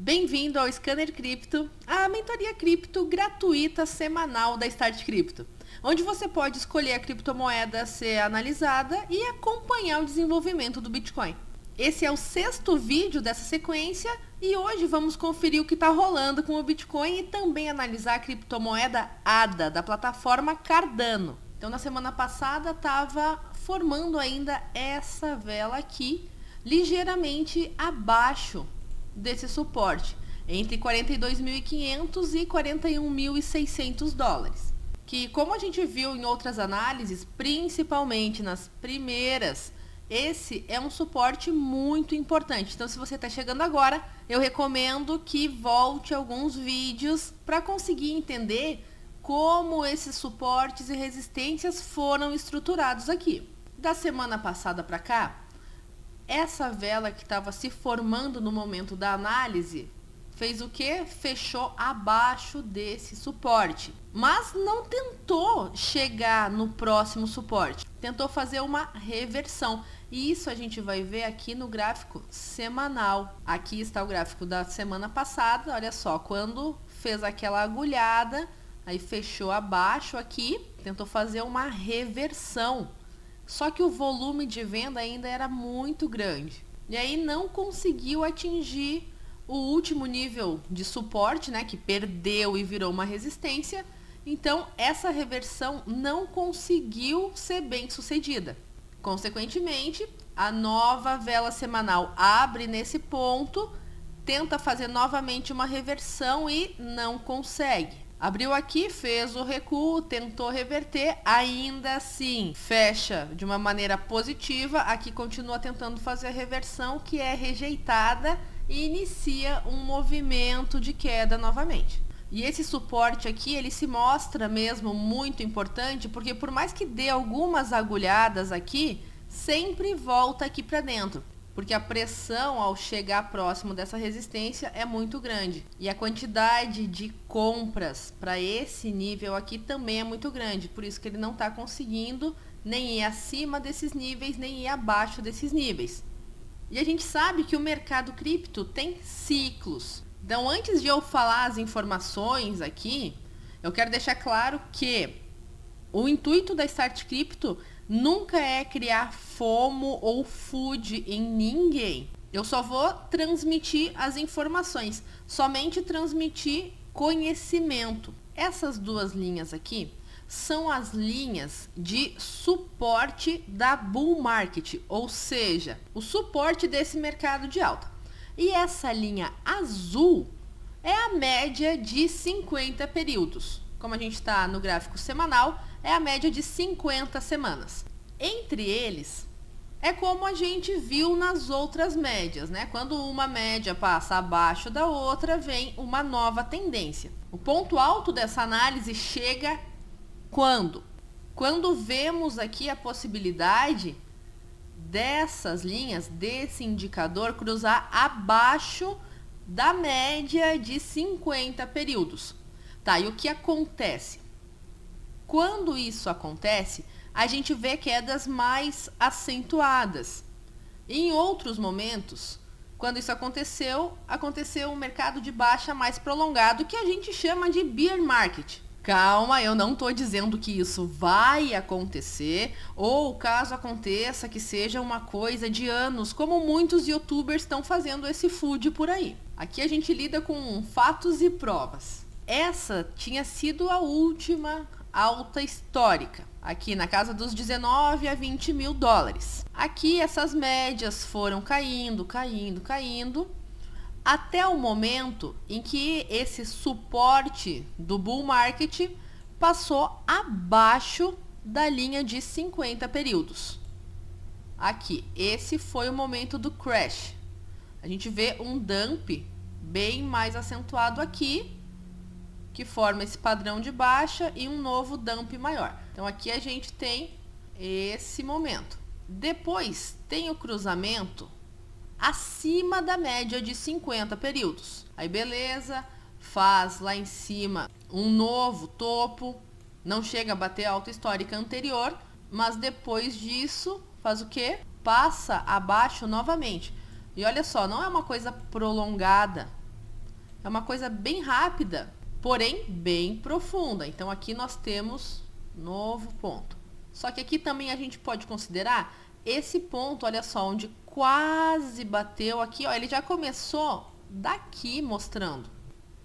Bem-vindo ao Scanner Cripto, a mentoria cripto gratuita semanal da Start Cripto, onde você pode escolher a criptomoeda a ser analisada e acompanhar o desenvolvimento do Bitcoin. Esse é o 6º vídeo dessa sequência e hoje vamos conferir o que está rolando com o Bitcoin e também analisar a criptomoeda ADA da plataforma Cardano. Então, na semana passada estava formando ainda essa vela aqui, ligeiramente abaixo desse suporte, entre 42.500 e 41.600 dólares. Que, como a gente viu em outras análises, principalmente nas primeiras, esse é um suporte muito importante. Então, se você está chegando agora, eu recomendo que volte alguns vídeos para conseguir entender como esses suportes e resistências foram estruturados aqui. Da semana passada para cá, essa vela que estava se formando no momento da análise fez o que? Fechou abaixo desse suporte, mas não tentou chegar no próximo suporte, tentou fazer uma reversão. E isso a gente vai ver aqui no gráfico semanal. Aqui está o gráfico da semana passada, olha só, quando fez aquela agulhada, aí fechou abaixo aqui, tentou fazer uma reversão. Só que o volume de venda ainda era muito grande. E aí não conseguiu atingir o último nível de suporte, né, que perdeu e virou uma resistência. Então, essa reversão não conseguiu ser bem sucedida. Consequentemente, a nova vela semanal abre nesse ponto, tenta fazer novamente uma reversão e não consegue. Abriu aqui, fez o recuo, tentou reverter, ainda assim fecha de uma maneira positiva, aqui continua tentando fazer a reversão, que é rejeitada e inicia um movimento de queda novamente. E esse suporte aqui, ele se mostra mesmo muito importante, porque por mais que dê algumas agulhadas aqui, sempre volta aqui para dentro. Porque a pressão ao chegar próximo dessa resistência é muito grande. E a quantidade de compras para esse nível aqui também é muito grande. Por isso que ele não está conseguindo nem ir acima desses níveis, nem ir abaixo desses níveis. E a gente sabe que o mercado cripto tem ciclos. Então, antes de eu falar as informações aqui, eu quero deixar claro que o intuito da Start Cripto nunca é criar FOMO ou FUD em ninguém. Eu só vou transmitir as informações, somente transmitir conhecimento. Essas duas linhas aqui são as linhas de suporte da bull market, ou seja, o suporte desse mercado de alta. E essa linha azul é a média de 50 períodos. Como a gente está no gráfico semanal, é a média de 50 semanas. Entre eles, é como a gente viu nas outras médias, né? Quando uma média passa abaixo da outra, vem uma nova tendência. O ponto alto dessa análise chega quando? Quando vemos aqui a possibilidade dessas linhas, desse indicador, cruzar abaixo da média de 50 períodos. Tá, e o que acontece? Quando isso acontece, a gente vê quedas mais acentuadas. Em outros momentos, quando isso aconteceu um mercado de baixa mais prolongado, que a gente chama de bear market. Calma, eu não estou dizendo que isso vai acontecer, ou caso aconteça, que seja uma coisa de anos, como muitos youtubers estão fazendo esse FUD por aí. Aqui a gente lida com fatos e provas. Essa tinha sido a última alta histórica, aqui na casa dos 19 a 20 mil dólares. Aqui essas médias foram caindo, até o momento em que esse suporte do bull market passou abaixo da linha de 50 períodos. Aqui, esse foi o momento do crash. A gente vê um dump bem mais acentuado aqui, que forma esse padrão de baixa e um novo dump maior. Então aqui a gente tem esse momento. Depois tem o cruzamento acima da média de 50 períodos. Aí beleza, faz lá em cima um novo topo, não chega a bater a alta histórica anterior, mas depois disso faz o quê? Passa abaixo novamente. E olha só, não é uma coisa prolongada. É uma coisa bem rápida, porém bem profunda. Então aqui nós temos novo ponto. Só que aqui também a gente pode considerar esse ponto, olha só, onde quase bateu aqui, ó, ele já começou daqui mostrando.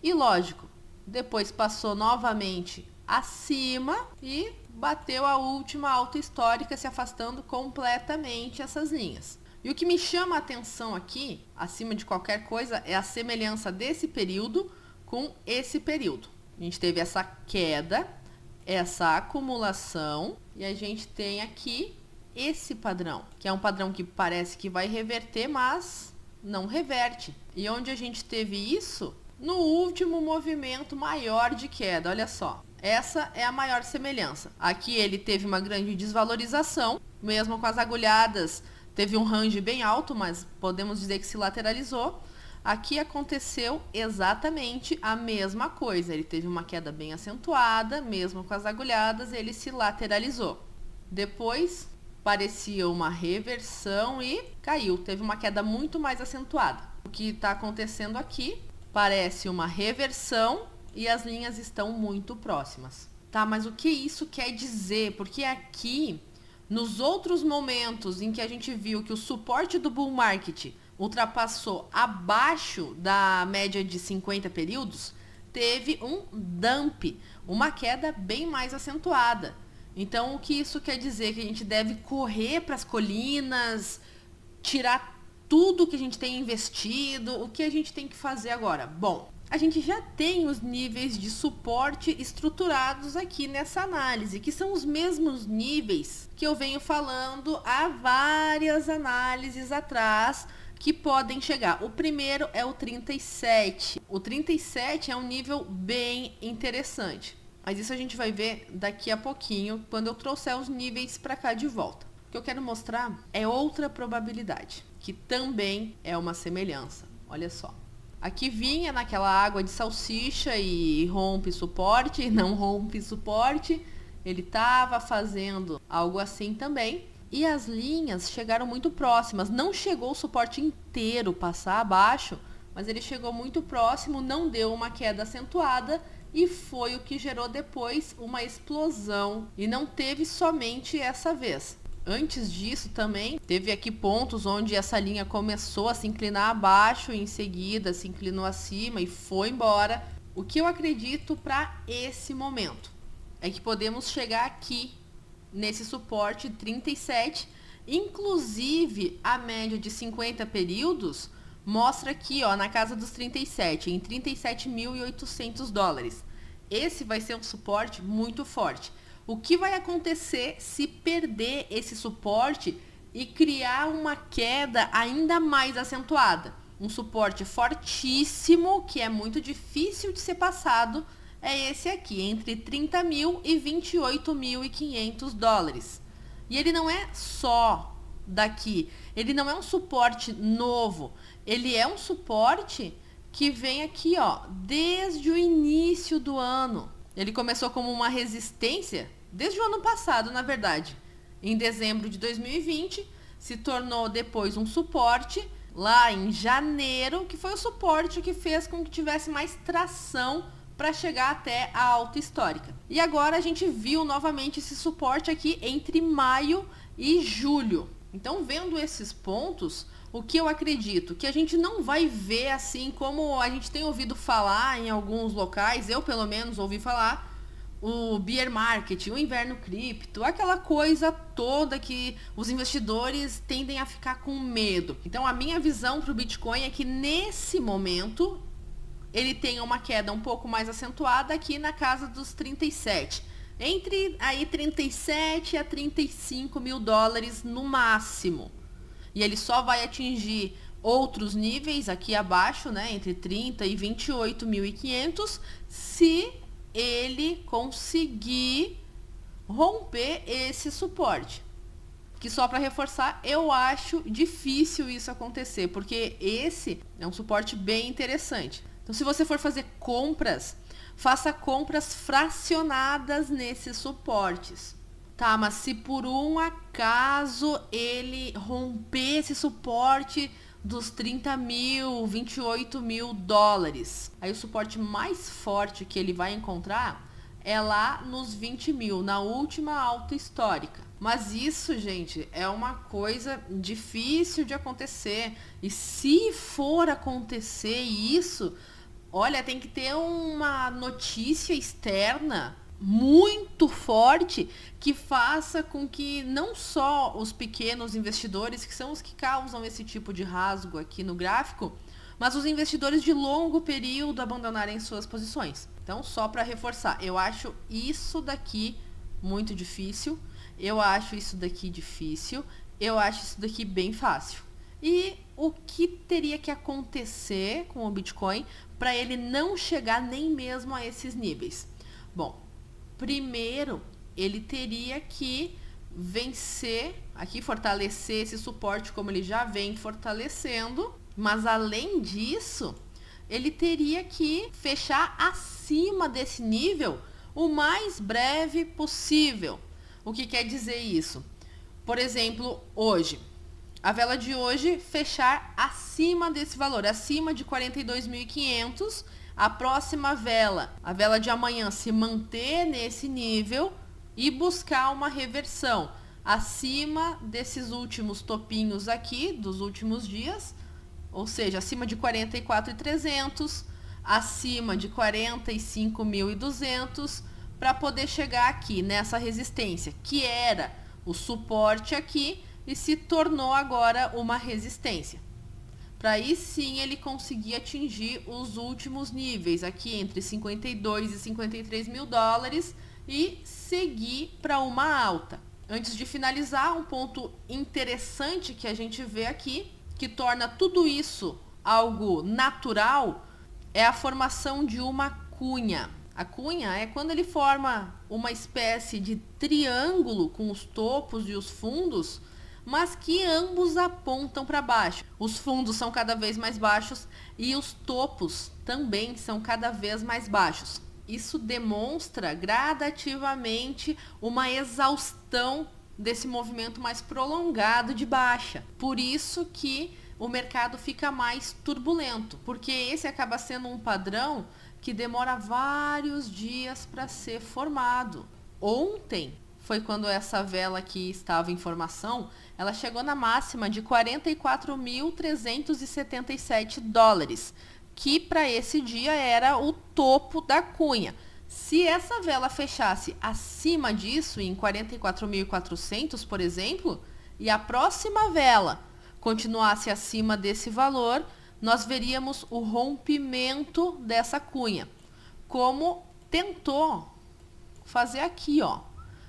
E lógico, depois passou novamente acima e bateu a última alta histórica, se afastando completamente essas linhas. E o que me chama a atenção aqui, acima de qualquer coisa, é a semelhança desse período com esse período. A gente teve essa queda, essa acumulação, e a gente tem aqui esse padrão, que é um padrão que parece que vai reverter, mas não reverte. E onde a gente teve isso? No último movimento maior de queda, olha só. Essa é a maior semelhança. Aqui ele teve uma grande desvalorização, mesmo com as agulhadas, teve um range bem alto, mas podemos dizer que se lateralizou. Aqui aconteceu exatamente a mesma coisa. Ele teve uma queda bem acentuada, mesmo com as agulhadas, ele se lateralizou. Depois parecia uma reversão e caiu. Teve uma queda muito mais acentuada. O que está acontecendo aqui parece uma reversão e as linhas estão muito próximas. Tá, mas o que isso quer dizer? Porque aqui, nos outros momentos em que a gente viu que o suporte do bull market ultrapassou abaixo da média de 50 períodos, teve um dump, uma queda bem mais acentuada. Então, o que isso quer dizer? Que a gente deve correr para as colinas, tirar tudo que a gente tem investido. O que a gente tem que fazer agora? Bom, a gente já tem os níveis de suporte estruturados aqui nessa análise, que são os mesmos níveis que eu venho falando há várias análises atrás, que podem chegar. O primeiro é o 37. O 37 é um nível bem interessante. Mas isso a gente vai ver daqui a pouquinho, quando eu trouxer os níveis para cá de volta. O que eu quero mostrar é outra probabilidade, que também é uma semelhança. Olha só. Aqui vinha naquela água de salsicha e rompe suporte, e não rompe suporte. Ele estava fazendo algo assim também. E as linhas chegaram muito próximas. Não chegou o suporte inteiro passar abaixo, mas ele chegou muito próximo, não deu uma queda acentuada e foi o que gerou depois uma explosão. E não teve somente essa vez. Antes disso também, teve aqui pontos onde essa linha começou a se inclinar abaixo e em seguida se inclinou acima e foi embora. O que eu acredito para esse momento é que podemos chegar aqui nesse suporte 37, inclusive a média de 50 períodos mostra aqui, ó, na casa dos 37, em 37.800 dólares. Esse vai ser um suporte muito forte. O que vai acontecer se perder esse suporte e criar uma queda ainda mais acentuada? Um suporte fortíssimo, que é muito difícil de ser passado, é esse aqui, entre 30 mil e 28.500 dólares. E ele não é só daqui, ele não é um suporte novo, ele é um suporte que vem aqui, ó, desde o início do ano. Ele começou como uma resistência desde o ano passado, na verdade. Em dezembro de 2020, se tornou depois um suporte lá em janeiro, que foi o suporte que fez com que tivesse mais tração para chegar até a alta histórica. E agora a gente viu novamente esse suporte aqui entre maio e julho. Então, vendo esses pontos, o que eu acredito? Que a gente não vai ver assim como a gente tem ouvido falar em alguns locais, eu pelo menos ouvi falar, o bear market, o inverno cripto, aquela coisa toda que os investidores tendem a ficar com medo. Então, a minha visão para o Bitcoin é que nesse momento ele tem uma queda um pouco mais acentuada aqui na casa dos 37. Entre aí 37 a 35 mil dólares no máximo. E ele só vai atingir outros níveis aqui abaixo, né, entre 30 e 28.500, se ele conseguir romper esse suporte. Que só para reforçar, eu acho difícil isso acontecer, porque esse é um suporte bem interessante. Então, se você for fazer compras, faça compras fracionadas nesses suportes. Tá, mas se por um acaso ele romper esse suporte dos 30 mil, 28 mil dólares. Aí o suporte mais forte que ele vai encontrar é lá nos 20 mil, na última alta histórica. Mas isso, gente, é uma coisa difícil de acontecer. E se for acontecer isso, olha, tem que ter uma notícia externa muito forte que faça com que não só os pequenos investidores, que são os que causam esse tipo de rasgo aqui no gráfico, mas os investidores de longo período abandonarem suas posições. Então, só para reforçar, eu acho isso daqui muito difícil, eu acho isso daqui difícil, eu acho isso daqui bem fácil. E o que teria que acontecer com o Bitcoin para ele não chegar nem mesmo a esses níveis? Bom, primeiro, ele teria que vencer, aqui fortalecer esse suporte como ele já vem fortalecendo, mas além disso, ele teria que fechar acima desse nível o mais breve possível. O que quer dizer isso? Por exemplo, hoje, a vela de hoje fechar acima desse valor, acima de 42.500. A próxima vela, a vela de amanhã, se manter nesse nível e buscar uma reversão acima desses últimos topinhos aqui, dos últimos dias, ou seja, acima de 44.300, acima de 45.200, para poder chegar aqui nessa resistência, que era o suporte aqui e se tornou agora uma resistência. Para aí sim ele conseguir atingir os últimos níveis, aqui entre 52 e 53 mil dólares, e seguir para uma alta. Antes de finalizar, um ponto interessante que a gente vê aqui, que torna tudo isso algo natural, é a formação de uma cunha. A cunha é quando ele forma uma espécie de triângulo com os topos e os fundos, mas que ambos apontam para baixo. Os fundos são cada vez mais baixos e os topos também são cada vez mais baixos. Isso demonstra gradativamente uma exaustão desse movimento mais prolongado de baixa. Por isso que o mercado fica mais turbulento, porque esse acaba sendo um padrão que demora vários dias para ser formado. Ontem foi quando essa vela aqui estava em formação, ela chegou na máxima de 44.377 dólares, que para esse dia era o topo da cunha. Se essa vela fechasse acima disso, em 44.400, por exemplo, e a próxima vela continuasse acima desse valor, nós veríamos o rompimento dessa cunha, como tentou fazer aqui, ó.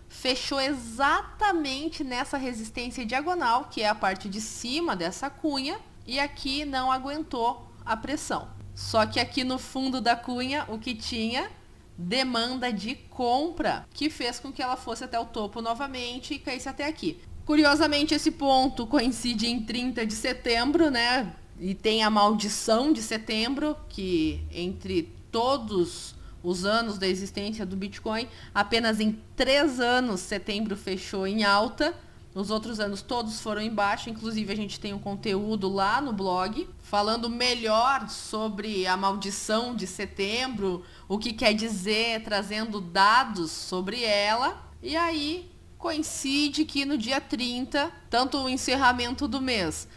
Fechou exatamente nessa resistência diagonal, que é a parte de cima dessa cunha, e aqui não aguentou a pressão. Só que aqui no fundo da cunha, o que tinha? Demanda de compra, que fez com que ela fosse até o topo novamente e caísse até aqui. Curiosamente, esse ponto coincide em 30 de setembro, né? E tem a maldição de setembro, que entre todos os anos da existência do Bitcoin, apenas em 3 anos setembro fechou em alta, os outros anos todos foram em baixa. Inclusive a gente tem um conteúdo lá no blog falando melhor sobre a maldição de setembro, o que quer dizer, trazendo dados sobre ela. E aí coincide que no dia 30, tanto o encerramento do mês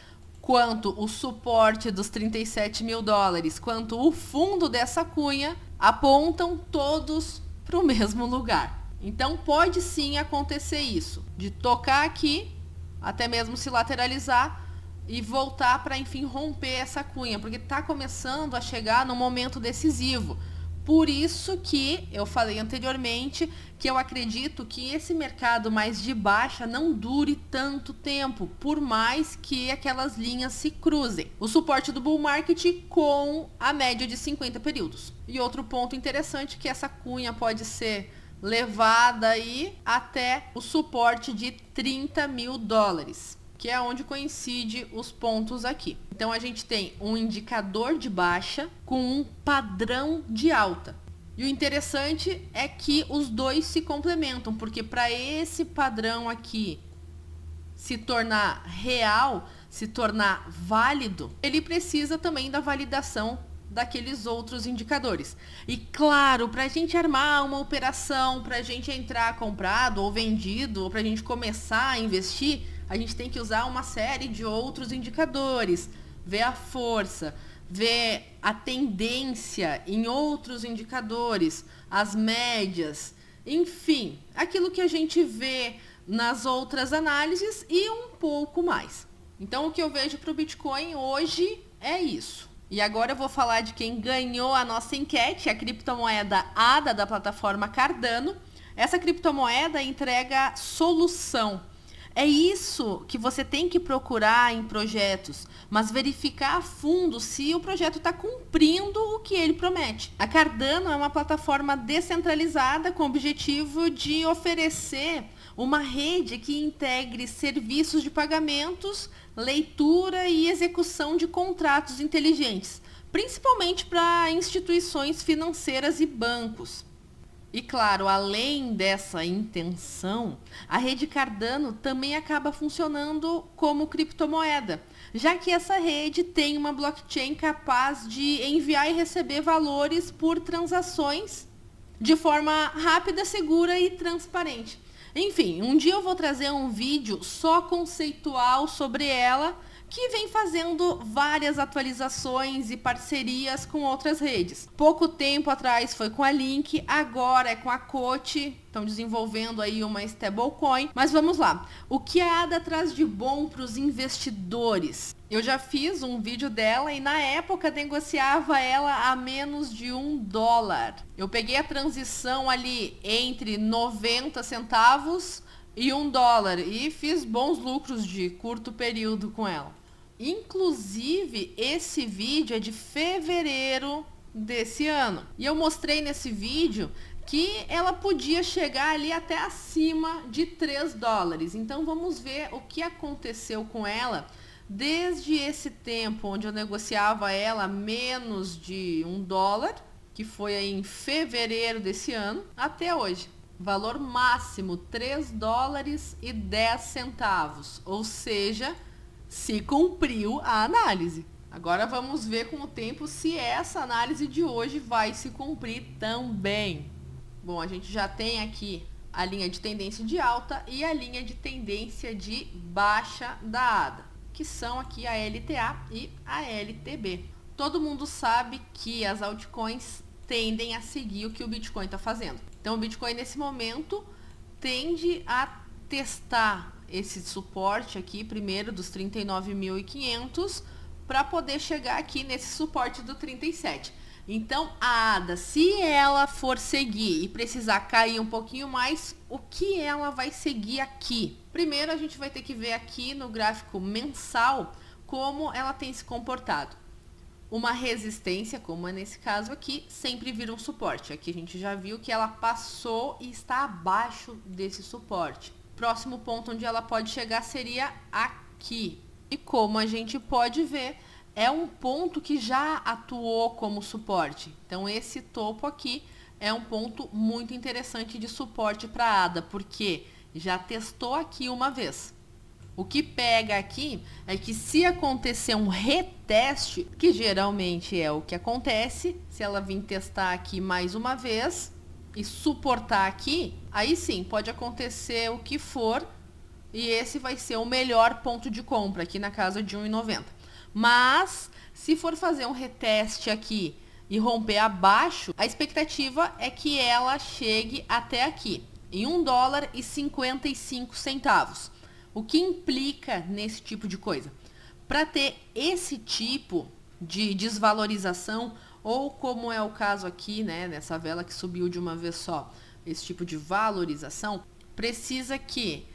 quanto o suporte dos 37 mil dólares, quanto o fundo dessa cunha, apontam todos para o mesmo lugar. Então pode sim acontecer isso, de tocar aqui, até mesmo se lateralizar e voltar para, enfim, romper essa cunha, porque está começando a chegar no momento decisivo. Por isso que eu falei anteriormente que eu acredito que esse mercado mais de baixa não dure tanto tempo, por mais que aquelas linhas se cruzem. O suporte do bull market com a média de 50 períodos. E outro ponto interessante é que essa cunha pode ser levada aí até o suporte de 30 mil dólares, que é onde coincide os pontos aqui. Então a gente tem um indicador de baixa com um padrão de alta. E o interessante é que os dois se complementam, porque para esse padrão aqui se tornar real, se tornar válido, ele precisa também da validação daqueles outros indicadores. E claro, para a gente armar uma operação, para a gente entrar comprado ou vendido, ou para a gente começar a investir, a gente tem que usar uma série de outros indicadores, ver a força, ver a tendência em outros indicadores, as médias, enfim, aquilo que a gente vê nas outras análises e um pouco mais. Então, o que eu vejo para o Bitcoin hoje é isso. E agora eu vou falar de quem ganhou a nossa enquete, a criptomoeda ADA da plataforma Cardano. Essa criptomoeda entrega solução. É isso que você tem que procurar em projetos, mas verificar a fundo se o projeto está cumprindo o que ele promete. A Cardano é uma plataforma descentralizada com o objetivo de oferecer uma rede que integre serviços de pagamentos, leitura e execução de contratos inteligentes, principalmente para instituições financeiras e bancos. E claro, além dessa intenção, a rede Cardano também acaba funcionando como criptomoeda, já que essa rede tem uma blockchain capaz de enviar e receber valores por transações de forma rápida, segura e transparente. Enfim, um dia eu vou trazer um vídeo só conceitual sobre ela, que vem fazendo várias atualizações e parcerias com outras redes. Pouco tempo atrás foi com a Link, agora é com a Cote, estão desenvolvendo aí uma stablecoin. Mas vamos lá, o que a ADA traz de bom para os investidores? Eu já fiz um vídeo dela e na época negociava ela a menos de $1. Eu peguei a transição ali entre 90 centavos e $1 e fiz bons lucros de curto período com ela. Inclusive, esse vídeo é de fevereiro desse ano. E eu mostrei nesse vídeo que ela podia chegar ali até acima de $3. Então vamos ver o que aconteceu com ela desde esse tempo onde eu negociava ela menos de $1, que foi aí em fevereiro desse ano, até hoje. Valor máximo $3,10, ou seja, se cumpriu a análise. Agora vamos ver com o tempo se essa análise de hoje vai se cumprir também. Bom, a gente já tem aqui a linha de tendência de alta e a linha de tendência de baixa da ADA, que são aqui a LTA e a LTB. Todo mundo sabe que as altcoins tendem a seguir o que o Bitcoin está fazendo. Então o Bitcoin nesse momento tende a testar esse suporte aqui primeiro dos 39.500 para poder chegar aqui nesse suporte do 37. Então a ADA, se ela for seguir e precisar cair um pouquinho mais, o que ela vai seguir aqui? Primeiro a gente vai ter que ver aqui no gráfico mensal como ela tem se comportado. Uma resistência, como é nesse caso aqui, sempre vira um suporte. Aqui a gente já viu que ela passou e está abaixo desse suporte. Próximo ponto onde ela pode chegar seria aqui. E como a gente pode ver, é um ponto que já atuou como suporte. Então esse topo aqui é um ponto muito interessante de suporte para a ADA, porque já testou aqui uma vez. O que pega aqui é que se acontecer um reteste, que geralmente é o que acontece, se ela vir testar aqui mais uma vez e suportar aqui, aí sim, pode acontecer o que for e esse vai ser o melhor ponto de compra aqui na casa de 1,90. Mas se for fazer um reteste aqui e romper abaixo, a expectativa é que ela chegue até aqui, em $1,55. O que implica nesse tipo de coisa? Para ter esse tipo de desvalorização, ou como é o caso aqui, né, nessa vela que subiu de uma vez só, esse tipo de valorização, precisa que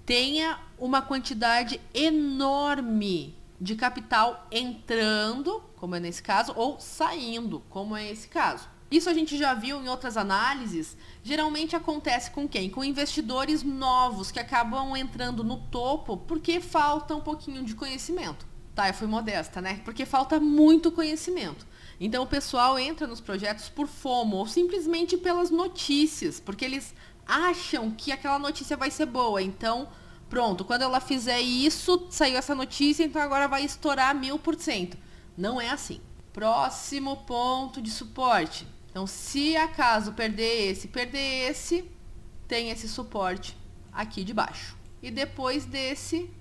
tenha uma quantidade enorme de capital entrando, como é nesse caso, ou saindo, como é esse caso. Isso a gente já viu em outras análises, geralmente acontece com quem? Com investidores novos que acabam entrando no topo porque falta um pouquinho de conhecimento. Tá, eu fui modesta, né? Porque falta muito conhecimento. Então o pessoal entra nos projetos por FOMO ou simplesmente pelas notícias, porque eles acham que aquela notícia vai ser boa. Então pronto, quando ela fizer isso, saiu essa notícia, então agora vai estourar 1000%. Não é assim. Próximo ponto de suporte. Então, se acaso perder esse, tem esse suporte aqui de baixo. E depois desse,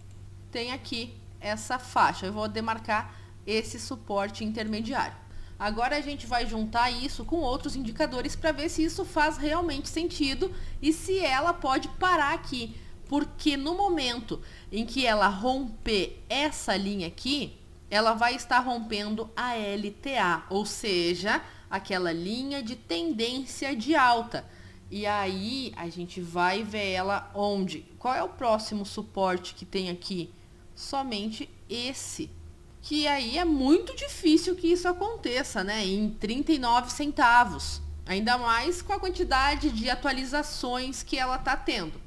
tem aqui essa faixa. Eu vou demarcar esse suporte intermediário. Agora a gente vai juntar isso com outros indicadores para ver se isso faz realmente sentido e se ela pode parar aqui. Porque no momento em que ela romper essa linha aqui, ela vai estar rompendo a LTA, ou seja, aquela linha de tendência de alta. E aí a gente vai ver ela onde? Qual é o próximo suporte que tem aqui? Somente esse. Que aí é muito difícil que isso aconteça, né? Em 39 centavos. Ainda mais com a quantidade de atualizações que ela está tendo.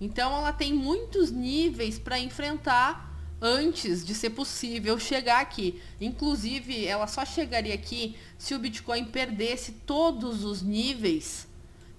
Então ela tem muitos níveis para enfrentar antes de ser possível chegar aqui. Inclusive, ela só chegaria aqui se o Bitcoin perdesse todos os níveis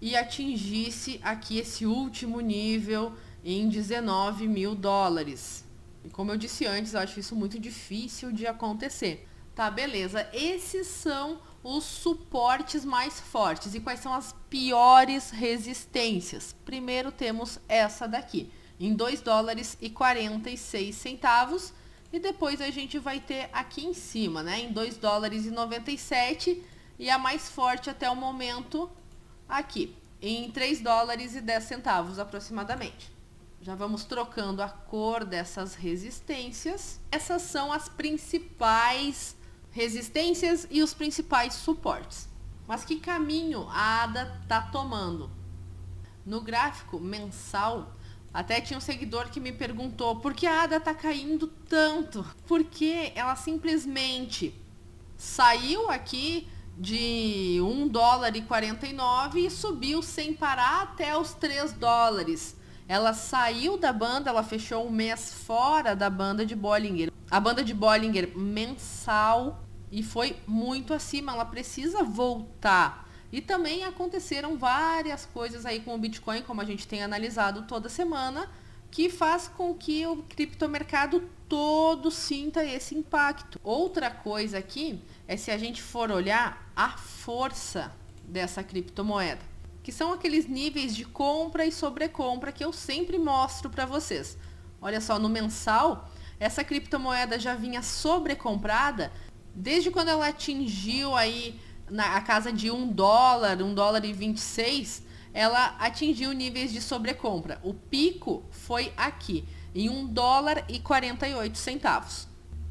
e atingisse aqui esse último nível em 19 mil dólares. E como eu disse antes, eu acho isso muito difícil de acontecer. Tá, beleza. Esses são os suportes mais fortes. E quais são as piores resistências? Primeiro temos essa daqui, em 2 dólares e 46 centavos. E depois a gente vai ter aqui em cima, né, em 2 dólares e 97. E a mais forte até o momento aqui, em 3 dólares e 10 centavos aproximadamente. Já vamos trocando a cor dessas resistências. Essas são as principais resistências e os principais suportes. Mas que caminho a ADA está tomando? No gráfico mensal, até tinha um seguidor que me perguntou por que a ADA está caindo tanto? Porque ela simplesmente saiu aqui de 1 dólar e 49 e subiu sem parar até os 3 dólares. Ela saiu da banda, ela fechou um mês fora da banda de Bollinger. A banda de Bollinger mensal e foi muito acima, ela precisa voltar. E também aconteceram várias coisas aí com o Bitcoin, como a gente tem analisado toda semana, que faz com que o criptomercado todo sinta esse impacto. Outra coisa aqui é se a gente for olhar a força dessa criptomoeda, que são aqueles níveis de compra e sobrecompra que eu sempre mostro para vocês. Olha só, no mensal, essa criptomoeda já vinha sobrecomprada desde quando ela atingiu aí a casa de 1 dólar, 1 dólar e 26, ela atingiu níveis de sobrecompra. O pico foi aqui, em 1 dólar e 48 centavos.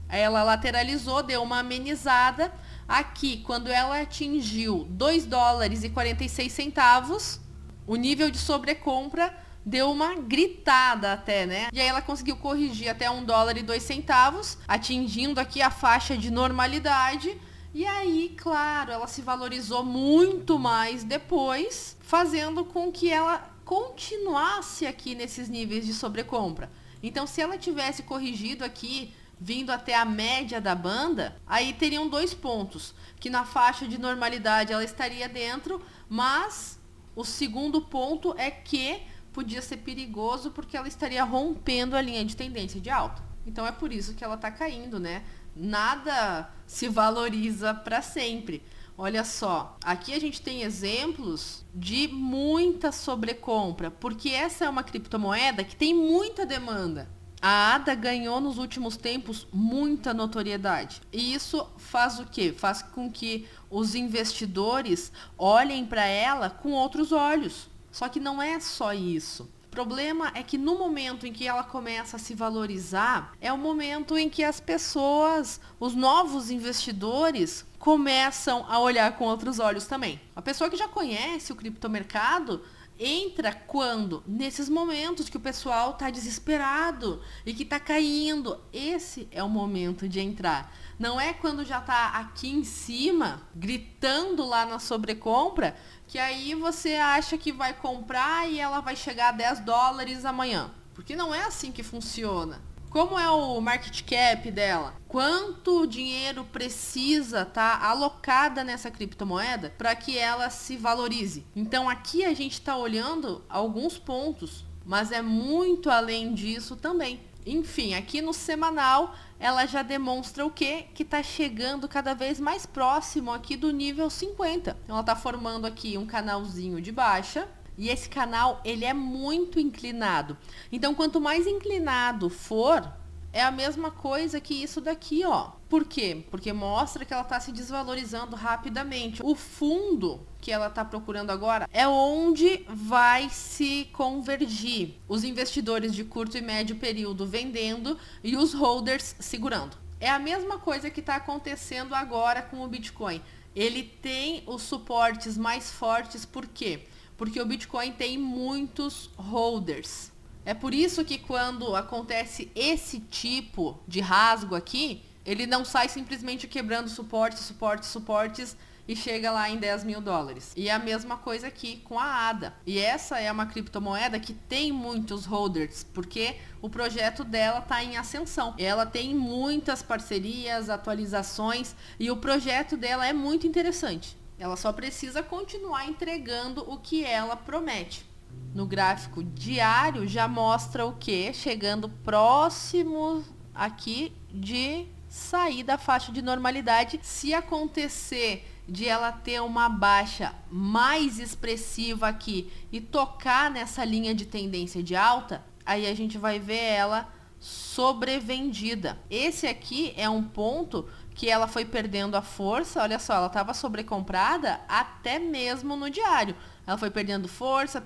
Aí ela lateralizou, deu uma amenizada. Aqui, quando ela atingiu 2 dólares e 46 centavos, o nível de sobrecompra deu uma gritada até, né? E aí ela conseguiu corrigir até 1 dólar e 2 centavos, atingindo aqui a faixa de normalidade. E aí, claro, ela se valorizou muito mais depois, fazendo com que ela continuasse aqui nesses níveis de sobrecompra. Então, se ela tivesse corrigido aqui, vindo até a média da banda, aí teriam 2 pontos, que na faixa de normalidade ela estaria dentro, mas o segundo ponto é que podia ser perigoso porque ela estaria rompendo a linha de tendência de alta. Então é por isso que ela está caindo, né? Nada se valoriza para sempre. Olha só, aqui a gente tem exemplos de muita sobrecompra, porque essa é uma criptomoeda que tem muita demanda. A ADA ganhou nos últimos tempos muita notoriedade. E isso faz o quê? Faz com que os investidores olhem para ela com outros olhos. Só que não é só isso. O problema é que no momento em que ela começa a se valorizar, é o momento em que as pessoas, os novos investidores, começam a olhar com outros olhos também. A pessoa que já conhece o criptomercado entra quando? Nesses momentos que o pessoal está desesperado e que está caindo. Esse é o momento de entrar. Não é quando já está aqui em cima, gritando lá na sobrecompra, que aí você acha que vai comprar e ela vai chegar a 10 dólares amanhã. Porque não é assim que funciona. Como é o market cap dela? Quanto dinheiro precisa estar alocada nessa criptomoeda para que ela se valorize? Então aqui a gente está olhando alguns pontos mas é muito além disso também. Enfim, aqui no semanal, ela já demonstra o quê? Que está chegando cada vez mais próximo aqui do nível 50. Então, ela está formando aqui um canalzinho de baixa. E esse canal, ele é muito inclinado. Então, quanto mais inclinado for, é a mesma coisa que isso daqui, ó. Por quê? Porque mostra que ela está se desvalorizando rapidamente. O fundo que ela está procurando agora é onde vai se convergir os investidores de curto e médio período vendendo e os holders segurando. É a mesma coisa que está acontecendo agora com o Bitcoin. Ele tem os suportes mais fortes, por quê? Porque o Bitcoin tem muitos holders. É por isso que quando acontece esse tipo de rasgo aqui, ele não sai simplesmente quebrando suportes e chega lá em 10 mil dólares. E é a mesma coisa aqui com a ADA. E essa é uma criptomoeda que tem muitos holders, porque o projeto dela está em ascensão. Ela tem muitas parcerias, atualizações e o projeto dela é muito interessante. Ela só precisa continuar entregando o que ela promete. No gráfico diário já mostra o que? Chegando próximo aqui de sair da faixa de normalidade. Se acontecer de ela ter uma baixa mais expressiva aqui e tocar nessa linha de tendência de alta, aí a gente vai ver ela sobrevendida. Esse aqui é um ponto que ela foi perdendo a força. Olha só, ela estava sobrecomprada até mesmo no diário. Ela foi perdendo força,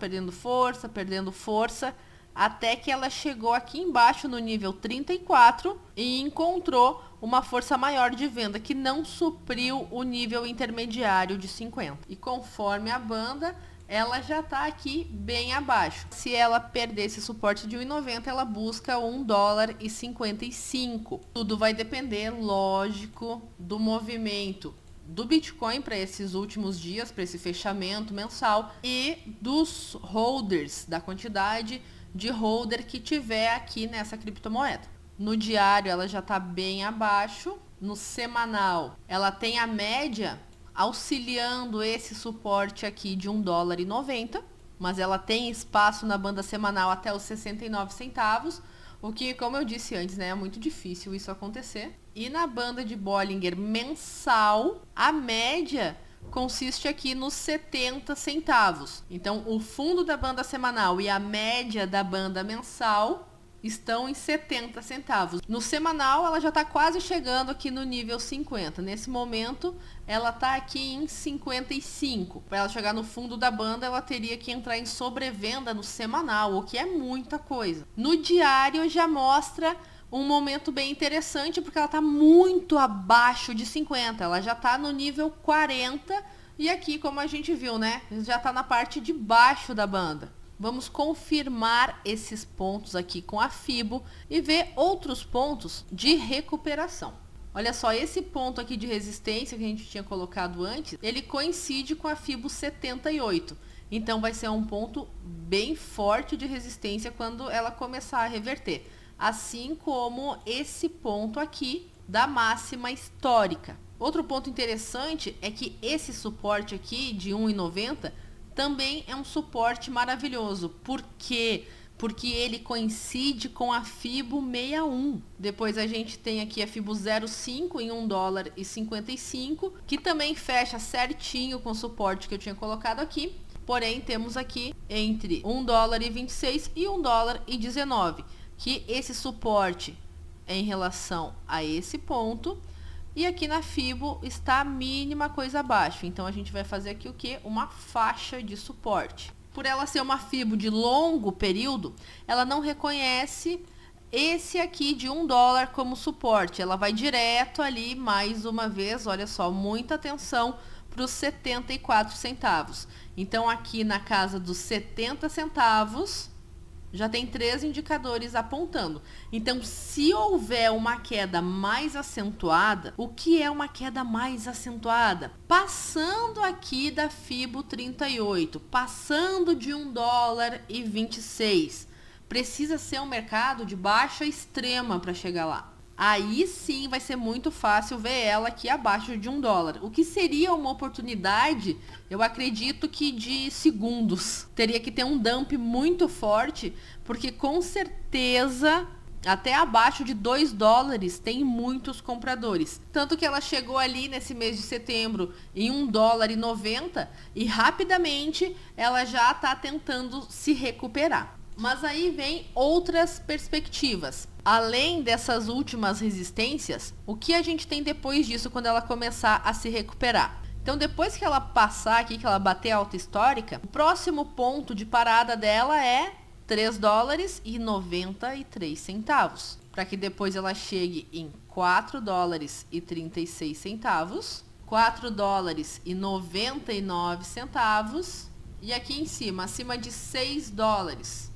até que ela chegou aqui embaixo no nível 34 e encontrou uma força maior de venda que não supriu o nível intermediário de 50. E conforme a banda, ela já está aqui bem abaixo. Se ela perder esse suporte de 1,90, ela busca $1,55. Tudo vai depender, lógico, do movimento do Bitcoin para esses últimos dias, para esse fechamento mensal e dos holders, da quantidade de holder que tiver aqui nessa criptomoeda. No diário ela já está bem abaixo. No semanal ela tem a média auxiliando esse suporte aqui de $1,90, mas ela tem espaço na banda semanal até os 69 centavos, o que, como eu disse antes, né, é muito difícil isso acontecer. E na banda de Bollinger mensal, a média consiste aqui nos 70 centavos. Então, o fundo da banda semanal e a média da banda mensal estão em 70 centavos. No semanal, ela já está quase chegando aqui no nível 50. Nesse momento, ela está aqui em 55. Para ela chegar no fundo da banda, ela teria que entrar em sobrevenda no semanal, o que é muita coisa. No diário, já mostra um momento bem interessante, porque ela está muito abaixo de 50. Ela já está no nível 40. E aqui, como a gente viu, né? Já está na parte de baixo da banda. Vamos confirmar esses pontos aqui com a Fibo e ver outros pontos de recuperação. Olha só, esse ponto aqui de resistência que a gente tinha colocado antes, ele coincide com a Fibo 78. Então vai ser um ponto bem forte de resistência quando ela começar a reverter. Assim como esse ponto aqui da máxima histórica. Outro ponto interessante é que esse suporte aqui de 1,90 também é um suporte maravilhoso. Por quê? Porque ele coincide com a Fibo 61. Depois a gente tem aqui a Fibo 05 em $1,55, que também fecha certinho com o suporte que eu tinha colocado aqui. Porém, temos aqui entre $1,26 e $1,19, que esse suporte é em relação a esse ponto. E aqui na Fibo está a mínima coisa abaixo. Então, a gente vai fazer aqui o quê? Uma faixa de suporte. Por ela ser uma Fibo de longo período, ela não reconhece esse aqui de $1 como suporte. Ela vai direto ali, mais uma vez, olha só, muita atenção para os 74 centavos. Então, aqui na casa dos 70 centavos, já tem 3 indicadores apontando. Então, se houver uma queda mais acentuada, o que é uma queda mais acentuada? Passando aqui da Fibo 38, passando de $1,26. Precisa ser um mercado de baixa extrema para chegar lá. aí sim vai ser muito fácil ver ela aqui abaixo de $1. O que seria uma oportunidade, eu acredito que de segundos. Teria que ter um dump muito forte, porque com certeza até abaixo de $2 tem muitos compradores. Tanto que ela chegou ali nesse mês de setembro em $1,90 e rapidamente ela já está tentando se recuperar. Mas aí vem outras perspectivas. Além dessas últimas resistências, o que a gente tem depois disso quando ela começar a se recuperar? Então, depois que ela passar aqui, que ela bater a alta histórica, o próximo ponto de parada dela é $3,93, para que depois ela chegue em $4,36, $4,99 e aqui em cima, acima de $6,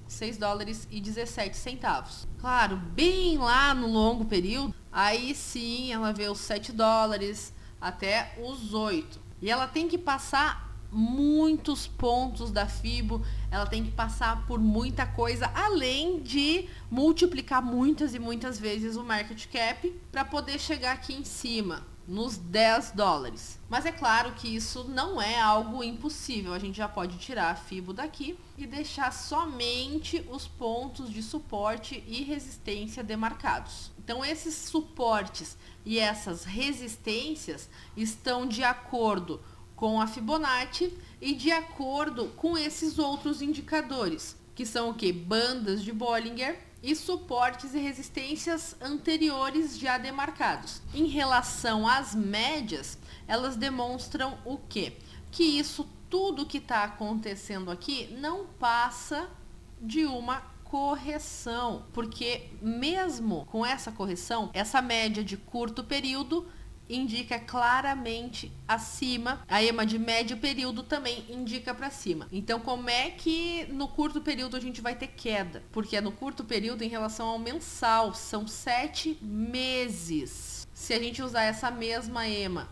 $6,17. Claro, bem lá no longo período, aí sim ela vê os $7 até os 8. E ela tem que passar muitos pontos da FIBO, ela tem que passar por muita coisa, além de multiplicar muitas e muitas vezes o market cap para poder chegar aqui em cima, nos $10. Mas é claro que isso não é algo impossível, a gente já pode tirar a FIBO daqui e deixar somente os pontos de suporte e resistência demarcados. Então esses suportes e essas resistências estão de acordo com a Fibonacci e de acordo com esses outros indicadores, que são o que? Bandas de Bollinger e suportes e resistências anteriores já demarcados. Em relação às médias, elas demonstram o quê? Que isso tudo que está acontecendo aqui não passa de uma correção, porque mesmo com essa correção, essa média de curto período indica claramente acima, a EMA de médio período também indica para cima. Então, como é que no curto período a gente vai ter queda? Porque é no curto período em relação ao mensal, são 7 meses. Se a gente usar essa mesma EMA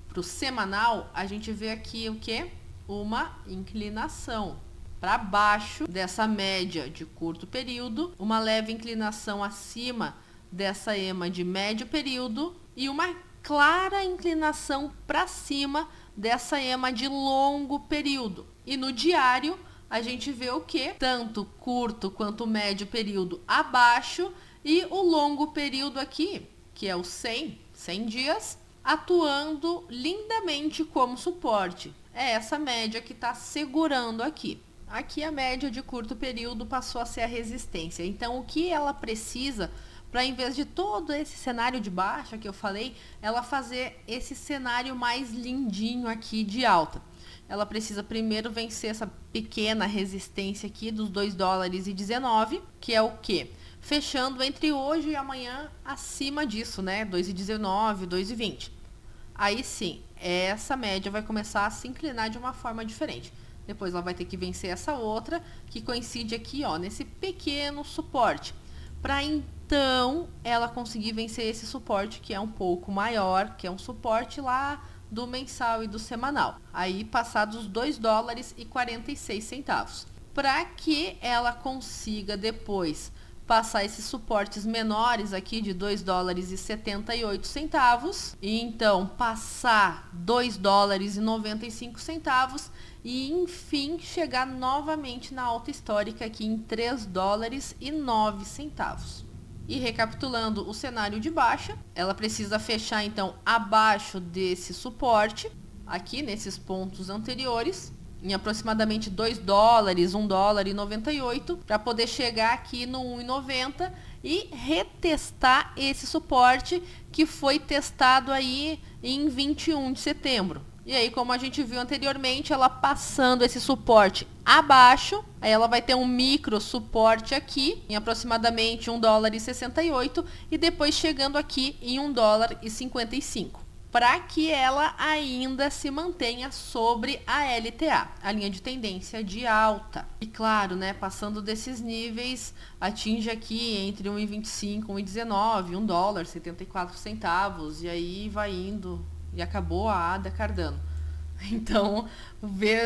para o semanal, a gente vê aqui o que? Uma inclinação para baixo dessa média de curto período, uma leve inclinação acima dessa EMA de médio período e uma clara inclinação para cima dessa EMA de longo período. E no diário a gente vê o que? Tanto curto quanto médio período abaixo e o longo período aqui, que é o 100 dias, atuando lindamente como suporte. É essa média que está segurando aqui. Aqui a média de curto período passou a ser a resistência. Então o que ela precisa para, em vez de todo esse cenário de baixa que eu falei, ela fazer esse cenário mais lindinho aqui de alta? Ela precisa primeiro vencer essa pequena resistência aqui dos $2,19, que é o quê? Fechando entre hoje e amanhã acima disso, né? 2,19, 2,20. Aí sim, essa média vai começar a se inclinar de uma forma diferente. Depois ela vai ter que vencer essa outra, que coincide aqui, ó, nesse pequeno suporte. Para então ela conseguir vencer esse suporte que é um pouco maior, que é um suporte lá do mensal e do semanal. Aí passados os $2,46. Para que ela consiga depois passar esses suportes menores aqui de $2,78 e então passar $2,95 e enfim chegar novamente na alta histórica aqui em $3,09. E recapitulando o cenário de baixa, ela precisa fechar então abaixo desse suporte, aqui nesses pontos anteriores, em aproximadamente $2, $1,98, para poder chegar aqui no 1,90 e retestar esse suporte que foi testado aí em 21 de setembro. E aí, como a gente viu anteriormente, ela passando esse suporte abaixo, aí ela vai ter um micro suporte aqui, em aproximadamente $1,68, e depois chegando aqui em $1,55, para que ela ainda se mantenha sobre a LTA, a linha de tendência de alta. E claro, né, passando desses níveis, atinge aqui entre 1,25 e 1,19, $1,74, e aí vai indo. E acabou a Ada Cardano. Então, vê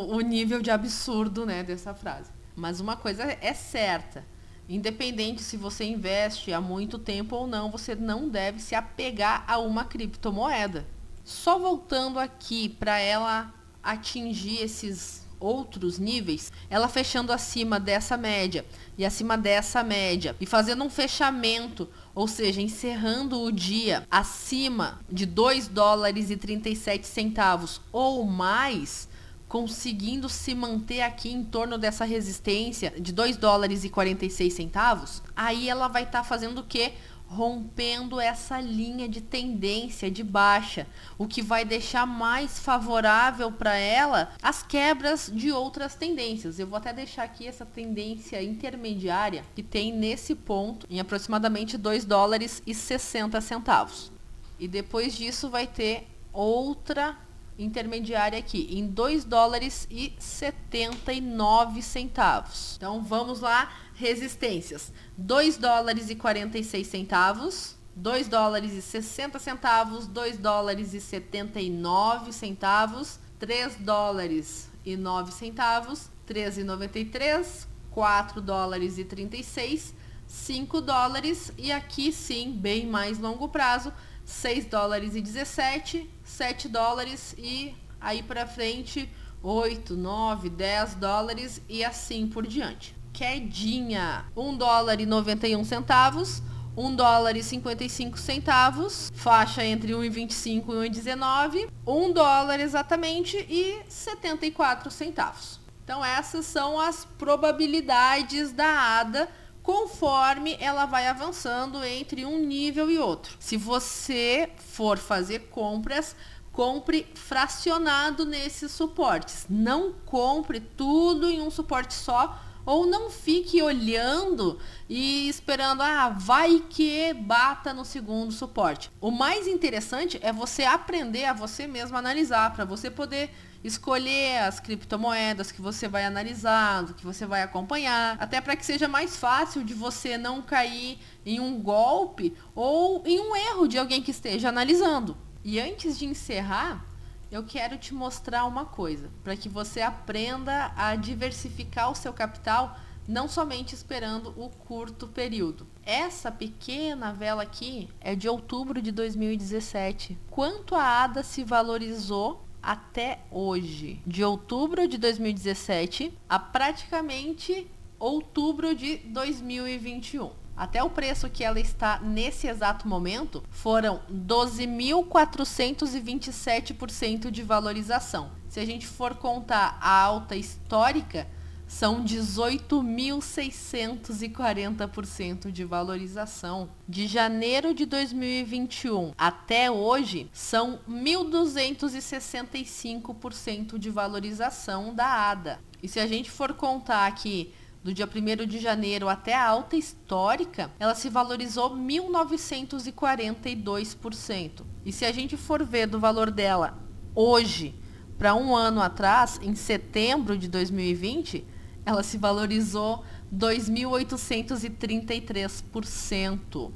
o nível de absurdo, né, dessa frase. Mas uma coisa é certa. Independente se você investe há muito tempo ou não, você não deve se apegar a uma criptomoeda. Só voltando aqui para ela atingir esses outros níveis, ela fechando acima dessa média e acima dessa média e fazendo um fechamento, ou seja, encerrando o dia acima de 2 dólares e 37 centavos ou mais, conseguindo se manter aqui em torno dessa resistência de 2 dólares e 46 centavos, aí ela vai estar fazendo o quê? Rompendo essa linha de tendência de baixa, o que vai deixar mais favorável para ela as quebras de outras tendências. Eu vou até deixar aqui essa tendência intermediária que tem nesse ponto em aproximadamente 2 dólares e 60 centavos. E depois disso vai ter outra intermediária aqui em 2 dólares e 79 centavos. Então vamos lá. Resistências: 2 dólares e 46 centavos, 2 dólares e 60 centavos, 2 dólares e 79 centavos, 3 dólares e 9 centavos, 13,93, 4 dólares e 36, 5 dólares e aqui sim, bem mais longo prazo, 6 dólares e 17, 7 dólares e aí para frente 8, 9, 10 dólares e assim por diante. Quedinha, 1 dólar e 91 centavos, 1 dólar e 55 centavos, faixa entre 1,25 e 1,19, 1 dólar exatamente e 74 centavos. Então essas são as probabilidades da ADA conforme ela vai avançando entre um nível e outro. Se você for fazer compras, compre fracionado nesses suportes. Não compre tudo em um suporte só, ou não fique olhando e esperando, vai que bata no segundo suporte. O mais interessante é você aprender a você mesmo analisar, para você poder escolher as criptomoedas que você vai analisar, que você vai acompanhar, até para que seja mais fácil de você não cair em um golpe ou em um erro de alguém que esteja analisando. E antes de encerrar, eu quero te mostrar uma coisa, para que você aprenda a diversificar o seu capital, não somente esperando o curto período. Essa pequena vela aqui é de outubro de 2017. Quanto a ADA se valorizou até hoje? De outubro de 2017 a praticamente outubro de 2021. Até o preço que ela está nesse exato momento foram 12.427% de valorização. Se a gente for contar a alta histórica, são 18.640% de valorização. De janeiro de 2021 até hoje, são 1.265% de valorização da ADA. E se a gente for contar aqui do dia 1º de janeiro até a alta histórica, ela se valorizou 1.942%. E se a gente for ver do valor dela hoje para um ano atrás, em setembro de 2020, ela se valorizou 2.833%.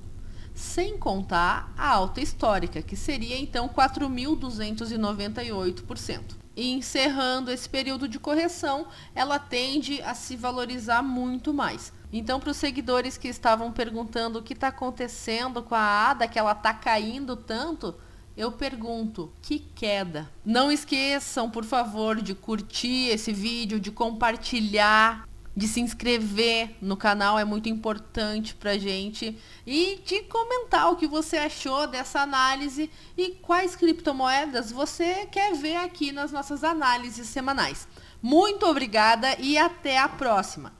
Sem contar a alta histórica, que seria então 4.298%. E encerrando esse período de correção, ela tende a se valorizar muito mais. Então, para os seguidores que estavam perguntando o que está acontecendo com a ADA, que ela está caindo tanto, eu pergunto, que queda? Não esqueçam, por favor, de curtir esse vídeo, de compartilhar, de se inscrever no canal, é muito importante pra gente, e de comentar o que você achou dessa análise e quais criptomoedas você quer ver aqui nas nossas análises semanais. Muito obrigada e até a próxima!